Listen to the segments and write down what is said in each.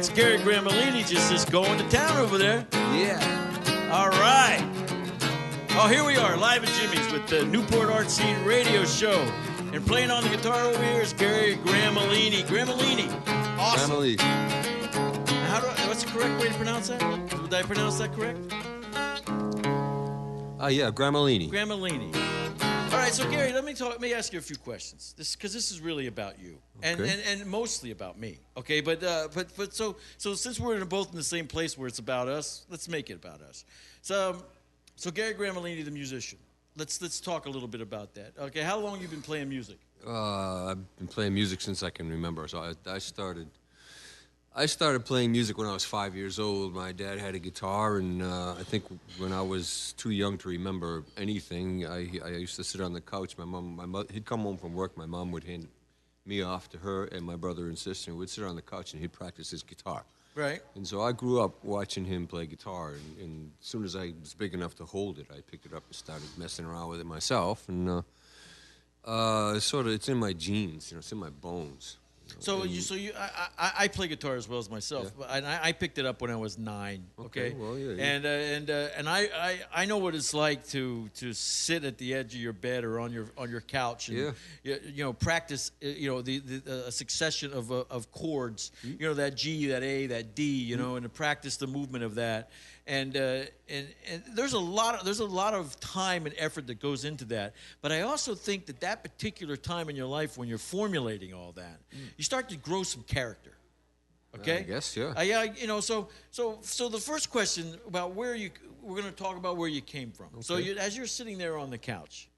that's Gary Gramolini just going to town over there. Yeah. All right. Oh, here we are, live at Jimmy's with the Newport Art Scene Radio Show. And playing on the guitar over here is Gary Gramolini. Gramolini. Awesome. Gramolini. What's the correct way to pronounce that? Did I pronounce that correct? Yeah, Gramolini. Gramolini. All right, so Gary, let me ask you a few questions. Because this is really about you, and mostly about me. Okay, but so since we're both in the same place where it's about us, let's make it about us. So Gary Gramolini, the musician. Let's talk a little bit about that. Okay, how long you been playing music? I've been playing music since I can remember. So I started playing music when I was 5 years old. My dad had a guitar, and I think when I was too young to remember anything, I used to sit on the couch. My mother, he'd come home from work. My mom would hand me off to her and my brother and sister, and we'd sit on the couch, and he'd practice his guitar. Right. And so I grew up watching him play guitar, and as soon as I was big enough to hold it, I picked it up and started messing around with it myself. And it's in my genes, it's in my bones. So I play guitar as well as myself, and I picked it up when I was 9. Okay. Well, yeah. And I know what it's like to sit at the edge of your bed or on your couch and practice a succession of chords, that G, that A, that D, and to practice the movement of that. And there's a lot of time and effort that goes into that. But I also think that particular time in your life when you're formulating all that, you start to grow some character. Okay? I guess, yeah. So the first question about we're going to talk about where you came from. Okay. So as you're sitting there on the couch,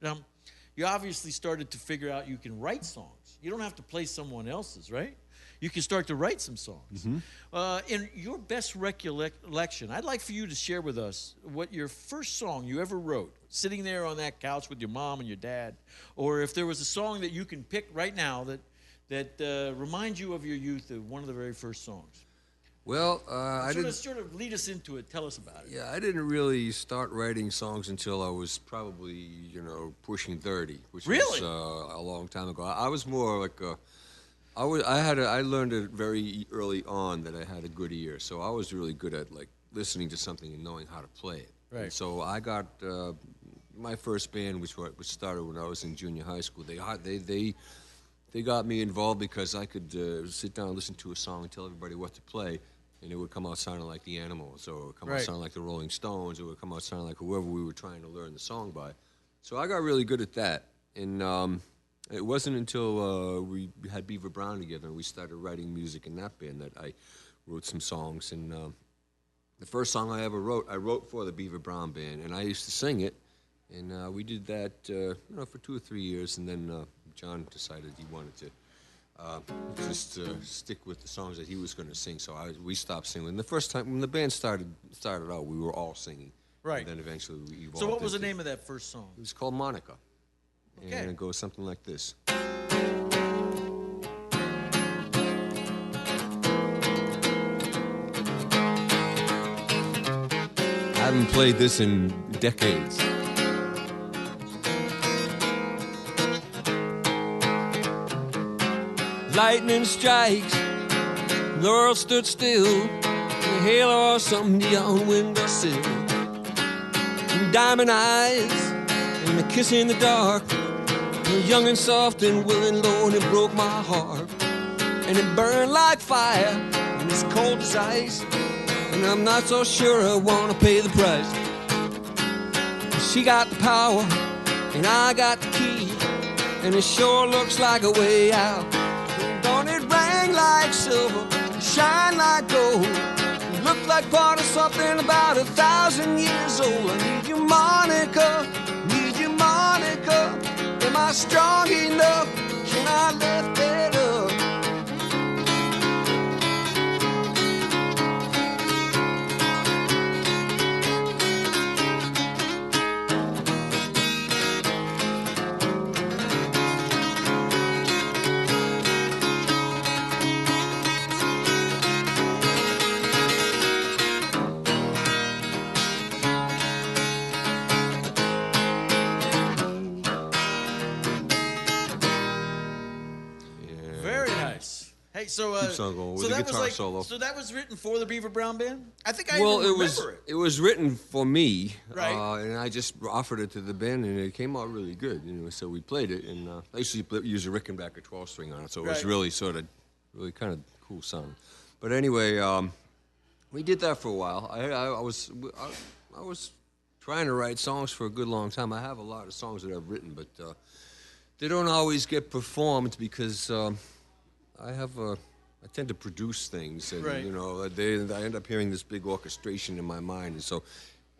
you obviously started to figure out you can write songs. You don't have to play someone else's, right? You can start to write some songs. Mm-hmm. In your best recollection, I'd like for you to share with us what your first song you ever wrote, sitting there on that couch with your mom and your dad, or if there was a song that you can pick right now that reminds you of your youth, of one of the very first songs. Well, I didn't sort of lead us into it. Tell us about it. Yeah, I didn't really start writing songs until I was probably pushing 30, which was a long time ago. I was more like I learned it very early on that I had a good ear, so I was really good at listening to something and knowing how to play it. Right. And so I got my first band, which started when I was in junior high school. They got me involved because I could sit down and listen to a song and tell everybody what to play, and it would come out sounding like the Animals, or it would come out sounding like the Rolling Stones, or it would come out sounding like whoever we were trying to learn the song by. So I got really good at that, and it wasn't until we had Beaver Brown together and we started writing music in that band that I wrote some songs. And the first song I ever wrote, I wrote for the Beaver Brown band, and I used to sing it. And we did that for 2 or 3 years, and then John decided he wanted to just stick with the songs that he was going to sing. So we stopped singing. And the first time when the band started out, we were all singing. Right. And then eventually we evolved. So what was the name of that first song? It was called Monica. Okay. And it goes something like this. I haven't played this in decades. Lightning strikes, the world stood still, a halo or something beyond windowsill. And diamond eyes, and a kiss in the dark, young and soft and willing, Lord, it broke my heart. And it burned like fire, and it's cold as ice, and I'm not so sure I want to pay the price. She got the power, and I got the key, and it sure looks like a way out. Don't it ring like silver, shine like gold, look like part of something about 1,000 years old. I need you, Monica, need you, Monica. Am I strong enough? Can I lift it up? Keeps on going with the guitar solo. So that was written for the Beaver Brown Band. I think I Well, even it was remember it. it was written for me, Right. and I just offered it to the band, and it came out really good. So we played it, and I used to use a Rickenbacker 12-string on it, so it was really really kind of cool sound. But anyway, we did that for a while. I was trying to write songs for a good long time. I have a lot of songs that I've written, but they don't always get performed because I tend to produce things, and I end up hearing this big orchestration in my mind, and so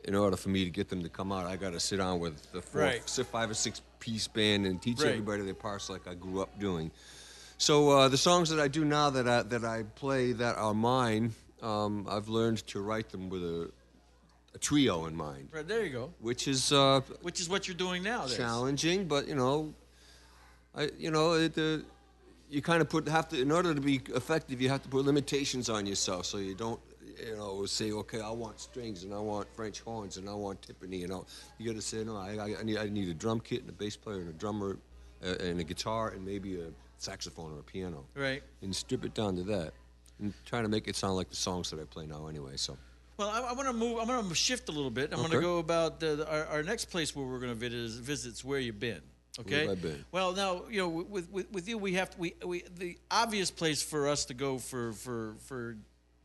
in order for me to get them to come out, I got to sit down with the 5 or 6 piece band and teach everybody their parts like I grew up doing. So the songs that I do now that I play that are mine, I've learned to write them with a trio in mind. Right, there you go. Which is what you're doing now. Challenging, but you kind of have to, in order to be effective, you have to put limitations on yourself, so you don't, say, okay, I want strings and I want French horns and I want timpani, you got to say, no, I need a drum kit and a bass player and a drummer and a guitar and maybe a saxophone or a piano. Right. And strip it down to that, and trying to make it sound like the songs that I play now, anyway. So. Well, I want to move. I'm going to shift a little bit. I'm going to go about our next place where we're going to visit is Where You've Been. Okay. Where have I been? Well, now with you, we have to. The obvious place for us to go for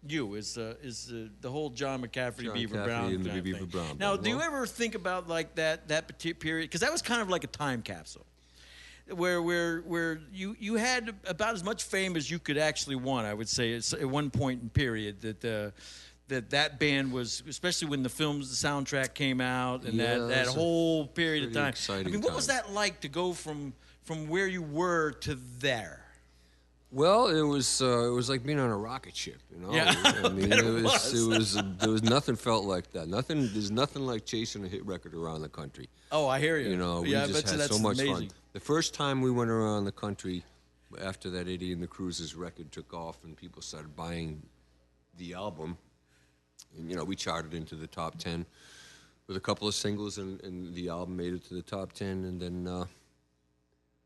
you is the whole John McCafferty Beaver Brown and the kind of Beaver thing. Brown. Now, do you ever think about like that particular period? Because that was kind of like a time capsule, where you had about as much fame as you could actually want. I would say at one point in period that band was, especially when the soundtrack came out, and that whole period of time. I mean, what was that like to go from where you were to there? Well, it was like being on a rocket ship, Yeah, I mean, there was nothing felt like that. There's nothing like chasing a hit record around the country. Oh, I hear you. We just had so much fun. The first time we went around the country, after that Eddie and the Cruisers record took off and people started buying the album, and we charted into the top 10 with a couple of singles, and the album made it to the top 10, and then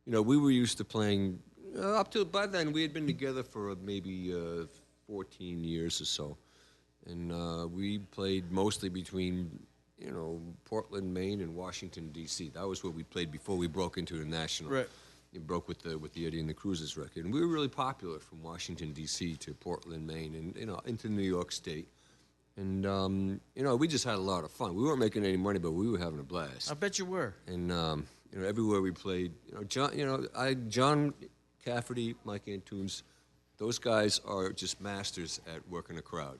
we were used to playing. By then, we had been together for maybe 14 years or so, and we played mostly between, Portland, Maine, and Washington, D.C. That was where we played before we broke into the national. Right. It broke with the Eddie and the Cruisers record, and we were really popular from Washington, D.C. to Portland, Maine, and into New York State. And we just had a lot of fun. We weren't making any money, but we were having a blast. I bet you were. And everywhere we played, John Cafferty, Mike Antunes, those guys are just masters at working a crowd,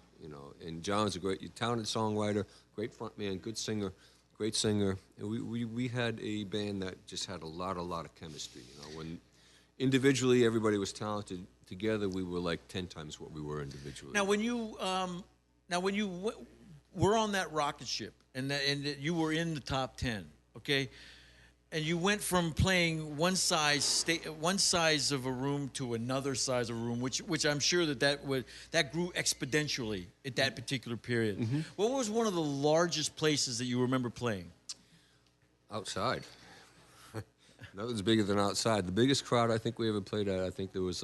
And John's a great talented songwriter, great frontman, good singer, great singer. And we had a band that just had a lot of chemistry. When individually everybody was talented, together we were like 10 times what we were individually. Now, when you were on that rocket ship and you were in the top 10, okay, and you went from playing one size of a room to another size of a room, which I'm sure that grew exponentially at that particular period. Mm-hmm. What was one of the largest places that you remember playing? Outside. Nothing's bigger than outside. The biggest crowd I think we ever played at, I think it was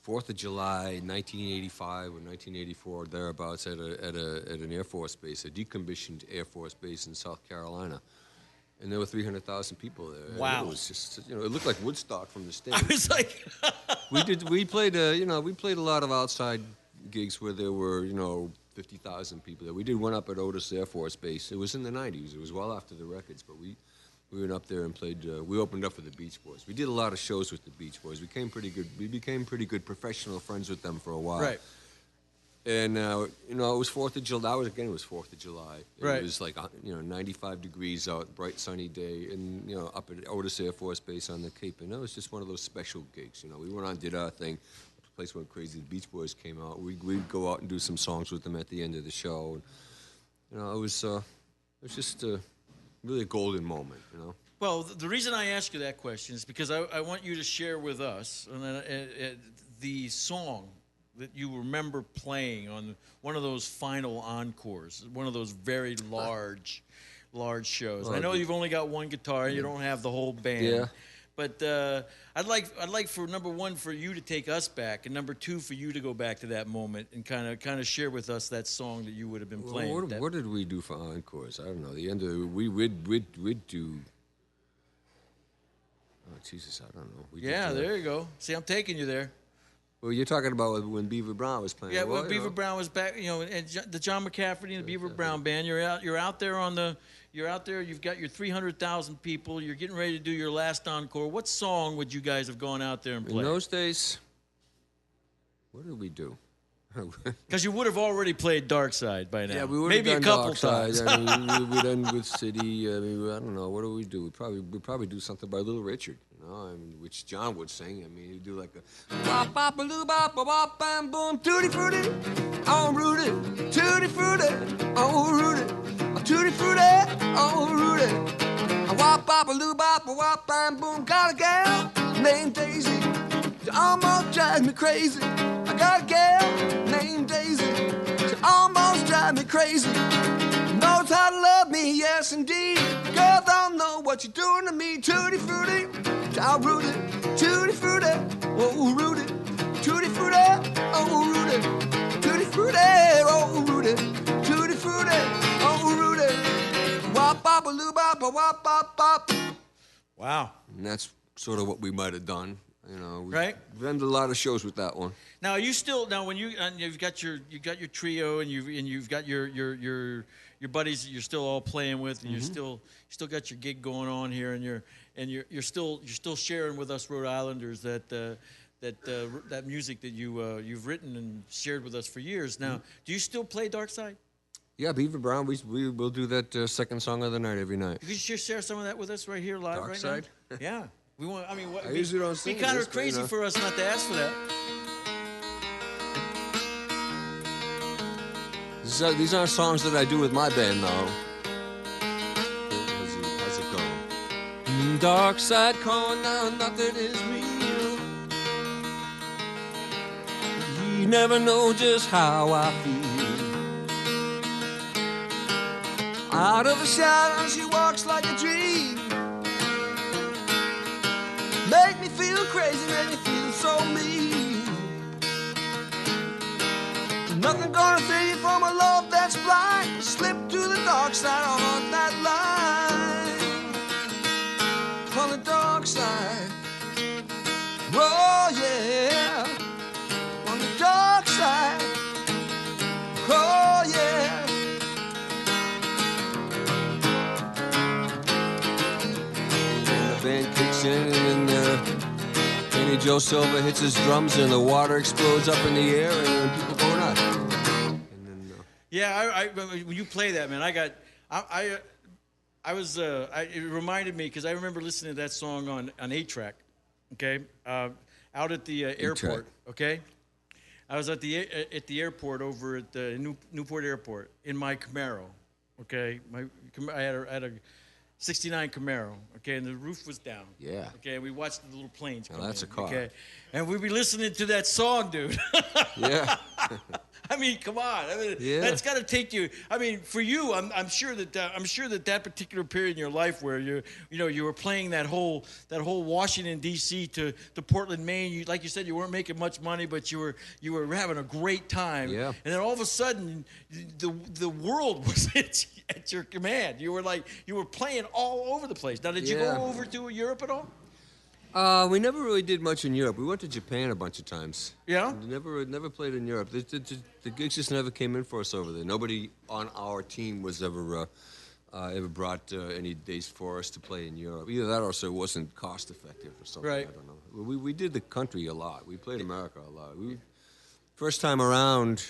4th of July, 1985 or 1984, thereabouts, at an Air Force base, a decommissioned Air Force base in South Carolina, and there were 300,000 people there. Wow! And it was just, it looked like Woodstock from the stage. I was like, we played a lot of outside gigs where there were 50,000 people there. We did one up at Otis Air Force Base. It was in the 90s. It was well after the records, but we went up there and played. We opened up for the Beach Boys. We did a lot of shows with the Beach Boys. We became pretty good professional friends with them for a while. Right. And it was 4th of July. It was 4th of July. It was like 95 degrees out, bright sunny day, and up at Otis Air Force Base on the Cape. And that was just one of those special gigs. We went on, did our thing. The place went crazy. The Beach Boys came out. We'd go out and do some songs with them at the end of the show. And, it was just really a golden moment, Well, the reason I ask you that question is because I want you to share with us the song that you remember playing on one of those final encores, one of those very large shows. I know you've only got one guitar, you don't have the whole band. Yeah. But I'd like for number one for you to take us back, and number two for you to go back to that moment and kind of share with us that song that you would have been playing. What did we do for encores? I don't know. The end of we'd do. Oh Jesus, I don't know. There you go. See, I'm taking you there. Well, you're talking about when Beaver Brown was playing. Yeah, when Beaver Brown was back, and the John McCafferty and the Beaver Brown band. You're out there. You've got your 300,000 people. You're getting ready to do your last encore. What song would you guys have gone out there and played? In those days, what did we do? Because you would have already played Dark Side by now. Yeah, we would have maybe done a couple Dark Side. times. I mean, we'd end with City. I mean, I don't know. What do we do? We'd probably do something by Little Richard. I mean, which John would sing. I mean, he'd do like a bop bop a loo bop a bop bam boom tutti frutti on Rudy tutti frutti on Rudy tutti frutti on Rudy a wop bop a loo bop a wop bam boom. Got a gal named Daisy, she almost drives me crazy. I got a gal named Daisy, she almost drives me crazy. Knows how to love me, yes indeed. Girl don't know what you're doing to me. Tutti frutti, ciao Rudy. Tutti frutti, oh Rudy. Tutti frutti, oh Rudy. Tutti frutti, oh Rudy. Tutti frutti, oh Rudy. Wop bop a loo bop a wop bop bop. Wow. And that's sort of what we might have done. You know, right? We've done a lot of shows with that one. Now, when you've got your trio and you've got your buddies that you're still all playing with, and you still got your gig going on here, and you're still sharing with us Rhode Islanders that music that you've written and shared with us for years. Now, do you still play Dark Side? Yeah, Beaver Brown. We'll do that second song of the night every night. Could you share some of that with us right here live Dark right Side? now? Yeah. We want. I mean, I usually don't sing. Be kind of crazy for us not to ask for that. These aren't songs that I do with my band now. How's it going? Dark side calling now, nothing is real. You never know just how I feel. Out of the shadow, she walks like a dream. Make me feel crazy, make me feel so mean. Nothing gonna save you from a love that's blind. Slip to the dark side on that line. On the dark side. Oh yeah. On the dark side. Oh yeah. And the band kicks in and Kenny Joe Silva hits his drums and the water explodes up in the air and people go nuts. Yeah, when you play that, man, it reminded me because I remember listening to that song on 8-track, okay, out at the airport, okay. I was at the airport over at the Newport Airport in my Camaro, okay. I had a '69 Camaro, okay, and the roof was down. Yeah. Okay, and we watched the little planes come that's in, a car. okay, and we'd be listening to that song, dude. Yeah. I mean, come on. I mean, that's got to take you. I mean, for you, I'm sure that particular period in your life where you were playing that whole Washington D.C. to Portland, Maine. Like you said, you weren't making much money, but you were having a great time. Yeah. And then all of a sudden, the world was at your command. You were playing all over the place. Now, did you go over to Europe at all? We never really did much in Europe. We went to Japan a bunch of times. Yeah? We never played in Europe. The gigs just never came in for us over there. Nobody on our team was ever brought any days for us to play in Europe. Either that or so it wasn't cost effective or something. Right. I don't know. We did the country a lot. We played America a lot. First time around,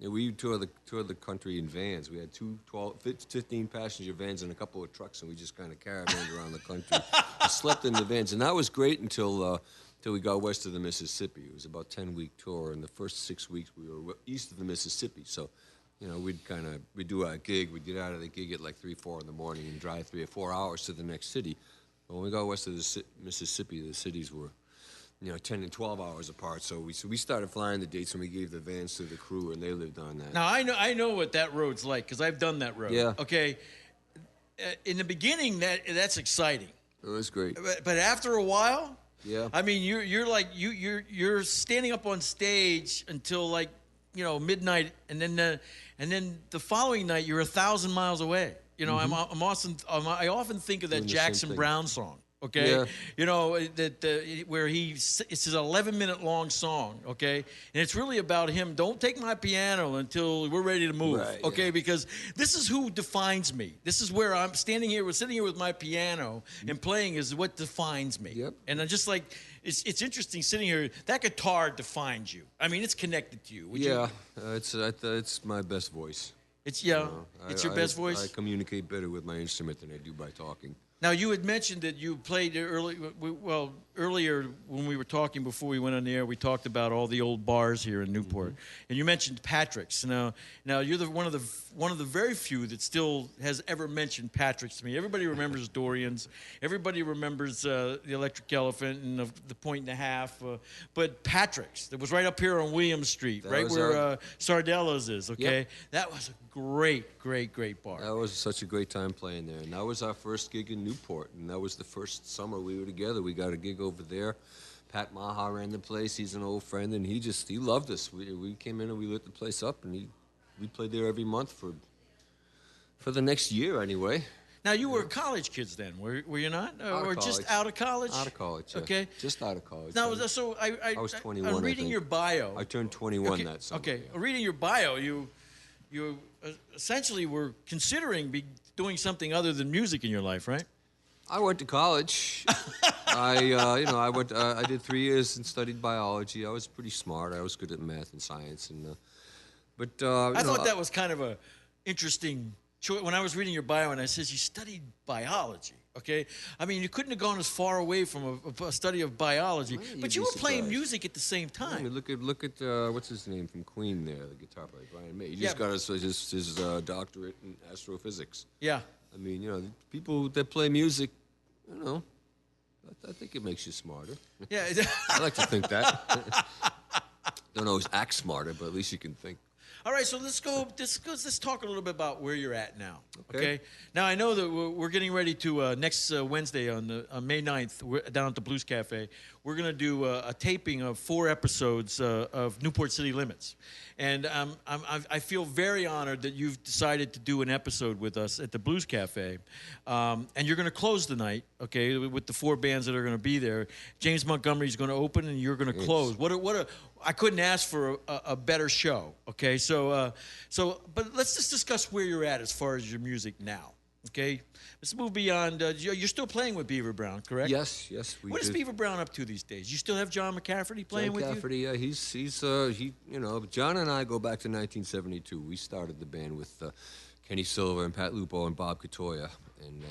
we toured the country in vans. We had 15 passenger vans and a couple of trucks, and we just kind of caravaned around the country. We slept in the vans, and that was great until we got west of the Mississippi. It was about a 10-week tour, and the first 6 weeks we were east of the Mississippi. So, we'd do our gig. We'd get out of the gig at like 3, 4 in the morning and drive 3 or 4 hours to the next city. But when we got west of the Mississippi, the cities were 10 and 12 hours apart. So we started flying the dates, and we gave the vans to the crew, and they lived on that. Now, I know what that road's like because I've done that road. Yeah. Okay. In the beginning, that's exciting. It was great. But after a while, Yeah. I mean, you're standing up on stage until like midnight, and then the following night you're 1,000 miles away. I often think of that Doing the same Jackson thing. Brown song. Okay, Yeah. where it's an 11-minute long song. Okay, and it's really about him. Don't take my piano until we're ready to move. Right, okay, yeah. because this is who defines me. This is where I'm sitting here with my piano and playing is what defines me. Yep. And I'm just like, it's interesting sitting here. That guitar defines you. I mean, it's connected to you. Would you- It's my best voice. It's It's your best voice. I communicate better with my instrument than I do by talking. Now, you had mentioned that you played earlier when we were talking before we went on the air, we talked about all the old bars here in Newport. And you mentioned Patrick's. Now you're one of the very few that still has ever mentioned Patrick's to me. Everybody remembers Dorian's. Everybody remembers the Electric Elephant and the Point and a Half. But Patrick's, that was right up here on William Street, That right was where Sardella's is, okay? Yep. That was a great bar. That was such a great time playing there. And that was our first gig in Newport. And that was the first summer we were together. We got a gig over there. Pat Maha ran the place. He's an old friend, and he loved us. We came in and we lit the place up, and we played there every month for the next year anyway. Now, you were college kids then, were you not? Or just college. out of college? Out of college, yeah. Okay. Just out of college. Now, so I was 21, I'm I reading think. your bio. I turned 21 that summer. Okay, reading your bio, you essentially were considering doing something other than music in your life, right? I went to college. I did 3 years and studied biology. I was pretty smart. I was good at math and science, I thought that was kind of a interesting choice. When I was reading your bio and I says you studied biology, okay? I mean, you couldn't have gone as far away from a study of biology, Well, but you'd you be were playing surprised. music at the same I time. mean, look at what's his name from Queen there, the guitar player, Brian May. He just Yeah. got his doctorate in astrophysics. Yeah. I mean, people that play music, I think it makes you smarter. Yeah. I like to think that. Don't always act smarter, but at least you can think. All right, so let's talk a little bit about where you're at now. Okay. Okay. Now I know that we're getting ready to next Wednesday on May 9th down at the Blues Cafe. We're going to do a taping of 4 episodes of Newport City Limits, and I feel very honored that you've decided to do an episode with us at the Blues Cafe, and you're going to close the night, okay, with the 4 bands that are going to be there. James Montgomery's going to open, and you're going to close. I couldn't ask for a better show. Okay, but let's just discuss where you're at as far as your music now. Okay, let's move beyond. You're still playing with Beaver Brown, correct? Yes, we What is did. Beaver Brown up to these days? You still have John McCafferty playing with you? Cafferty, John and I go back to 1972. We started the band with Kenny Silver and Pat Lupo and Bob Catoya, and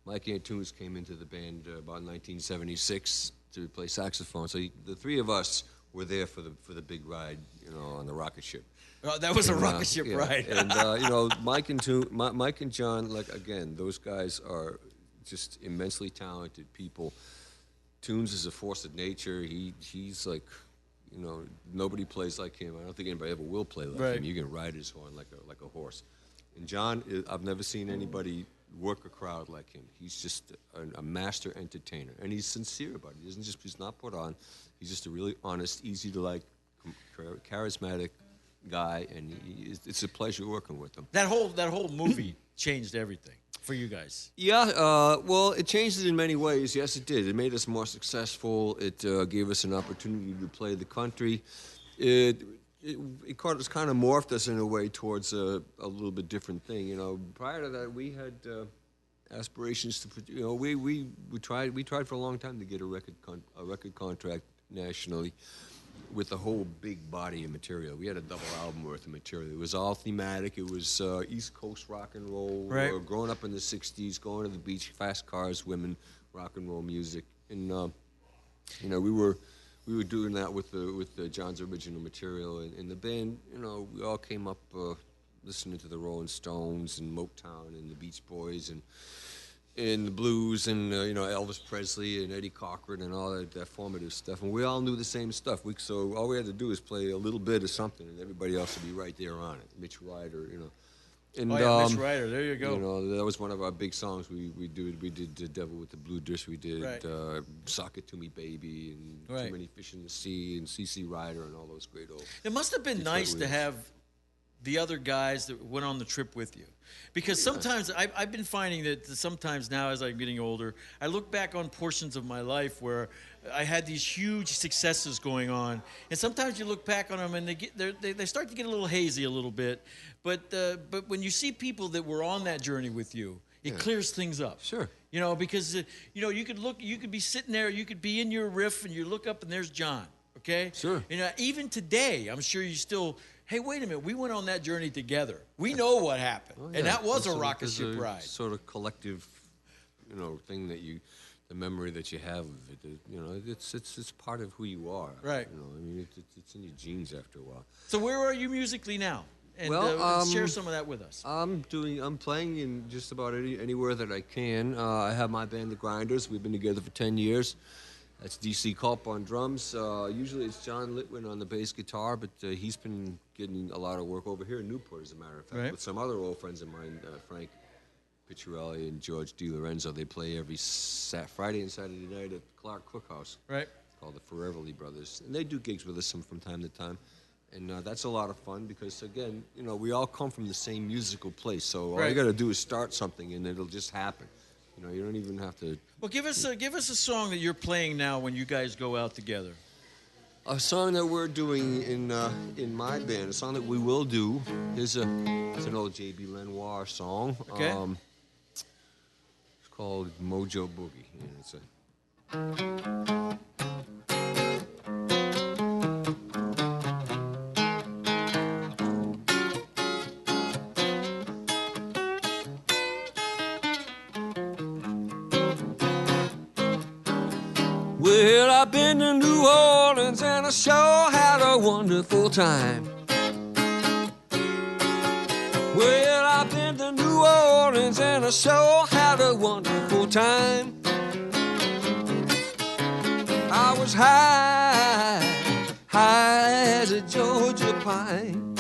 Mike Antunes came into the band about 1976 to play saxophone. So the 3 of us were there for the big ride, on the rocket ship. Oh, that was a rocket ship Yeah. ride. And Mike and John, like again, those guys are just immensely talented people. Tunes is a force of nature. He's like, nobody plays like him. I don't think anybody ever will play like Right. him. You can ride his horn like a horse. And John, I've never seen anybody work a crowd like him. He's just a master entertainer, and he's sincere about it. He's not put on. He's just a really honest, easy to like, charismatic guy, and it's a pleasure working with him. That whole movie changed everything for you guys. Yeah, well, it changed it in many ways. Yes, it did. It made us more successful. It gave us an opportunity to play the country. It kind of morphed us in a way towards a little bit different thing. Prior to that, we had aspirations to, we tried for a long time to get a record contract nationally with a whole big body of material. We had a double album worth of material. It was all thematic. It was East Coast rock and roll. Right. Growing up in the '60s, going to the beach, fast cars, women, rock and roll music, and we were doing that with John's original material, and the band. We all came up listening to the Rolling Stones and Motown and the Beach Boys and the blues and Elvis Presley and Eddie Cochran and all that formative stuff, and we all knew the same stuff. So all we had to do is play a little bit of something, and everybody else would be right there on it. Mitch Ryder, And, Oh yeah, Miss Ryder. There you go. You know, that was one of our big songs. We did The Devil with the Blue Dish. We did Right. Sock It To Me Baby and Right. Too Many Fish in the Sea and C.C. Ryder and all those great old. It must have been Detroit nice to Williams. have the other guys that went on the trip with you. Because sometimes I've been finding that sometimes now as I'm getting older, I look back on portions of my life where I had these huge successes going on, and sometimes you look back on them and they start to get a little hazy a little bit. But when you see people that were on that journey with you, it clears things up. Sure. You know, because you could be sitting there, you could be in your riff, and you look up and there's John. Okay. Sure. You know, even today, I'm sure you still. Hey, wait a minute. We went on that journey together. We know what happened, and that was a rocket ship ride. Sort of collective, thing that the memory that you have of it. It's part of who you are. Right. I mean, it's in your genes after a while. So where are you musically now? And share some of that with us. I'm playing in just about anywhere that I can. I have my band, The Grinders. We've been together for 10 years. That's D.C. Culp on drums. Usually it's John Litwin on the bass guitar, but he's been getting a lot of work over here in Newport, as a matter of fact, with some other old friends of mine, Frank Picciarelli and George DiLorenzo. They play every Friday and Saturday night at Clark Cookhouse. Right. It's called the Foreverly Brothers. And they do gigs with us from time to time. And that's a lot of fun because, again, we all come from the same musical place. So all you got to do is start something, and it'll just happen. You don't even have to. Well, give us a song that you're playing now when you guys go out together. A song that we're doing in my band, a song that we will do, it's an old J.B. Lenoir song. Okay. It's called Mojo Boogie. It's Well, I've been to New Orleans and I sure had a wonderful time. Well, I've been to New Orleans and I sure had a wonderful time. I was high as a Georgia pine.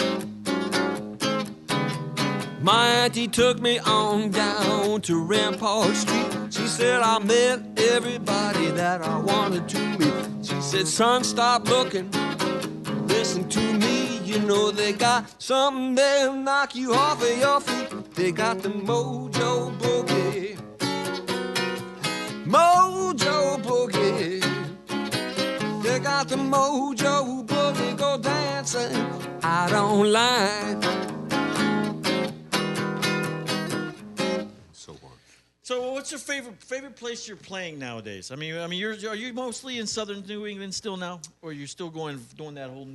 My auntie took me on down to Rampart Street. She said I met everybody that I wanted to meet. She said, son, stop looking, listen to me. You know they got something that'll knock you off of your feet. They got the Mojo Boogie, Mojo Boogie. They got the Mojo Boogie, go dancing out on line. So, what's your favorite place you're playing nowadays? I mean, are you mostly in Southern New England still now, or are you still doing that whole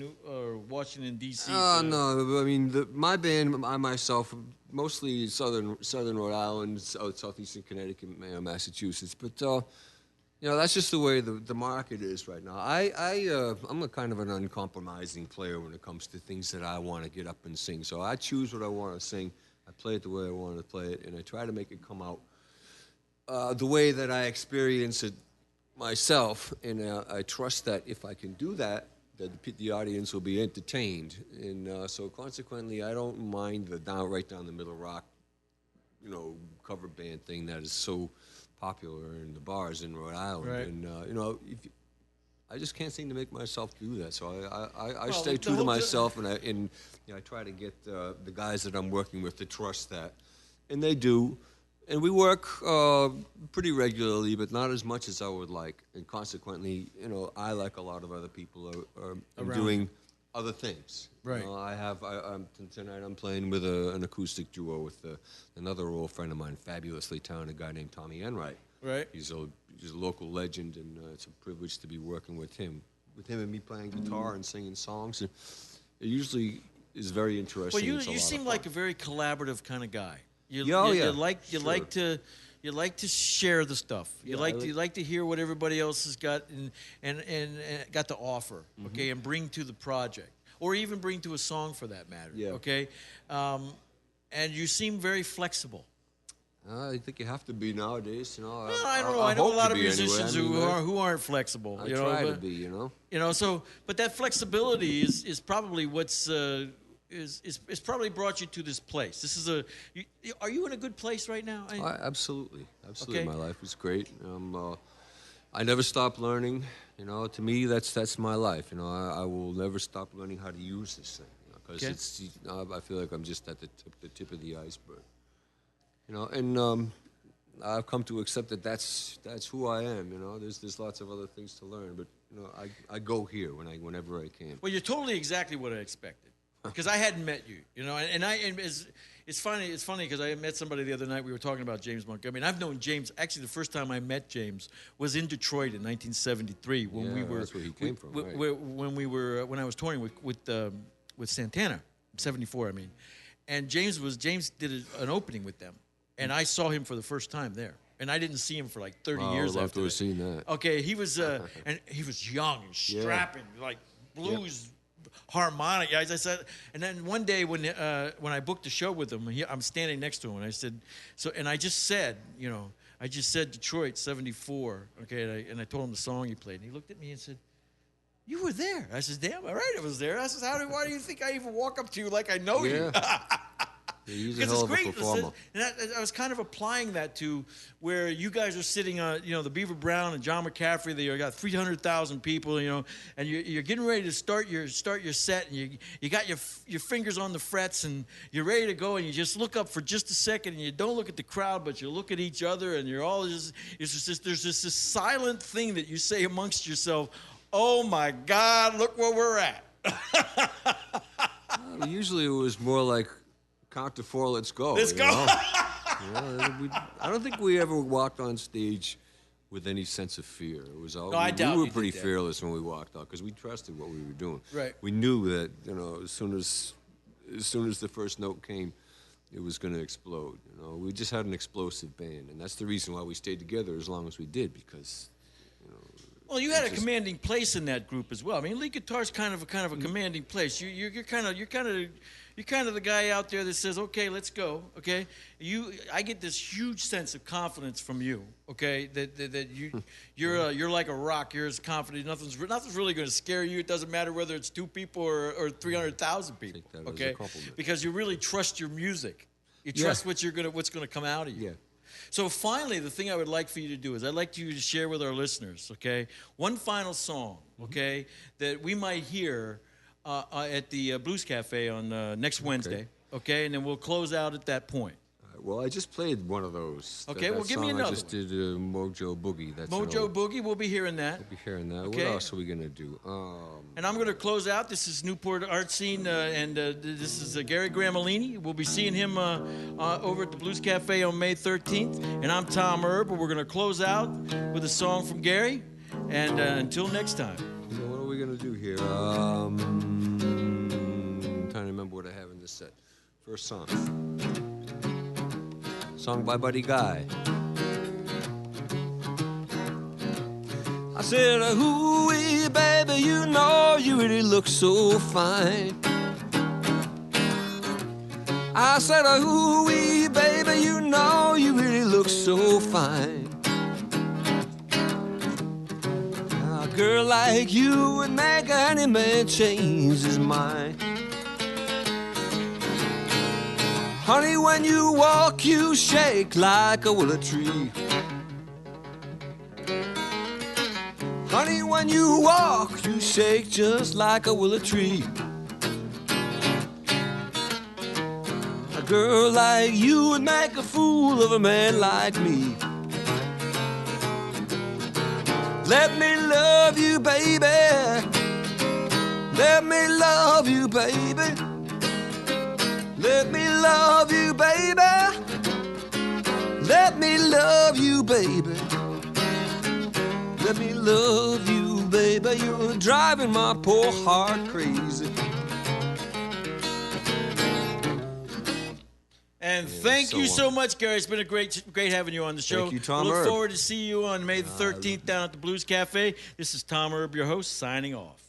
Washington D.C.? No, I mean my band, I myself, mostly Southern Rhode Island, southeastern Connecticut, Massachusetts. But that's just the way the market is right now. I'm a kind of an uncompromising player when it comes to things that I want to get up and sing. So I choose what I want to sing. I play it the way I want to play it, and I try to make it come out the way that I experience it myself, and I trust that if I can do that, that the audience will be entertained. And so consequently, I don't mind the right down the middle rock, cover band thing that is so popular in the bars in Rhode Island. Right. And I just can't seem to make myself do that. So I stay true to myself, and I try to get the guys that I'm working with to trust that, and they do. And we work pretty regularly, but not as much as I would like. And consequently, I, like a lot of other people, are doing other things. Right. Tonight I'm playing with an acoustic duo with another old friend of mine, fabulously talented guy named Tommy Enright. Right. He's a local legend, and it's a privilege to be working with him. With him and me playing guitar and singing songs, and it usually is very interesting. Well, you seem like a very collaborative kind of guy. You like to share the stuff. You like to hear what everybody else has got and got to offer. Okay, and bring to the project, or even bring to a song for that matter. Yeah. Okay, and you seem very flexible. I think you have to be nowadays. Well, I don't know. I know a lot of musicians who aren't flexible. I try to be. So, but that flexibility is probably what's is probably brought you to this place. This is are you in a good place right now? Absolutely. Okay. My life is great. I never stop learning. You know, to me, that's my life. You know, I will never stop learning how to use this thing. Because I feel like I'm just at the tip of the iceberg. You know, and I've come to accept that that's who I am. You know, there's lots of other things to learn, but you know, I go here whenever I can. Well, you're totally exactly what I expected, because I hadn't met you. You know, and it's funny. It's funny because I met somebody the other night. We were talking about James Montgomery. I've known James. Actually, the first time I met James was in Detroit in 1973 when we were. That's where he came from. Right. When I was touring with Santana, 74. I mean, and James did an opening with them, and I saw him for the first time there. And I didn't see him for like 30 years after. I would love to have seen that. Okay, he was and he was young and strapping, like blues. Harmonic, as I said, and then one day when I booked a show with him, I'm standing next to him, and I said, I just said Detroit '74, okay, and I told him the song he played, and he looked at me and said, "You were there." I said, "Damn, all right, I was there." I said, "Why do you think I even walk up to you like I know you?" He's a hell of a performer. And I was kind of applying that to where you guys are sitting on, you know, the Beaver Brown and John McCaffrey. They got 300,000 people, you know, and you're getting ready to start your set, and you got your fingers on the frets, and you're ready to go, and you just look up for just a second, and you don't look at the crowd, but you look at each other, and you're all just there's this silent thing that you say amongst yourself, "Oh my God, look where we're at." Usually it was more like, count to 4, let's go. Let's go. I don't think we ever walked on stage with any sense of fear. It was all. I doubt we were you pretty did that. fearless when we walked out because we trusted what we were doing. Right. We knew that, you know, as soon as the first note came, it was going to explode. You know, we just had an explosive band, and that's the reason why we stayed together as long as we did, because, you know. Well, you had a commanding place in that group as well. I mean, lead guitar's kind of a commanding place. You're kind of the guy out there that says, "Okay, let's go." Okay, I get this huge sense of confidence from you. Okay, that you're like a rock. You're as confident. Nothing's really going to scare you. It doesn't matter whether it's 2 people or 300,000 people. Take that as Okay, a compliment. because you really trust your music. You trust what's going to come out of you. Yeah. So finally, the thing I would like for you to do is I'd like you to share with our listeners, okay, one final song, okay, that we might hear at the Blues Cafe on next Wednesday, okay, and then we'll close out at that point. Well, I just played one of those. Okay, well, give me another I just did Mojo Boogie. That's Mojo Boogie, we'll be hearing that. We'll be hearing that. Okay. What else are we going to do? And I'm going to close out. This is Newport Art Scene, and this is Gary Gramolini. We'll be seeing him over at the Blues Cafe on May 13th. And I'm Tom Erb, and we're going to close out with a song from Gary. And until next time. So what are we going to do here? Trying to remember what I have in this set. First song. Song by Buddy Guy. I said, "Ooh-wee, baby, you know you really look so fine." I said, "Ooh-wee, baby, you know you really look so fine." A girl like you would make any man change his mind. Honey, when you walk, you shake like a willow tree. Honey, when you walk, you shake just like a willow tree. A girl like you would make a fool of a man like me. Let me love you, baby. Let me love you, baby. Let me love you, baby. Let me love you, baby. Let me love you, baby. You're driving my poor heart crazy. And thank you so much, Gary. It's been a great having you on the show. Thank you, Tom We look Erb. forward to see you on May the 13th down at the Blues Cafe. This is Tom Erb, your host, signing off.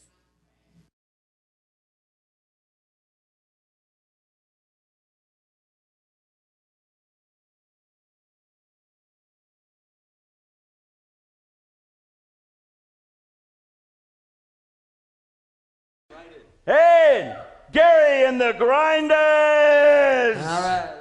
Hey! Gary and the Grinders. All right.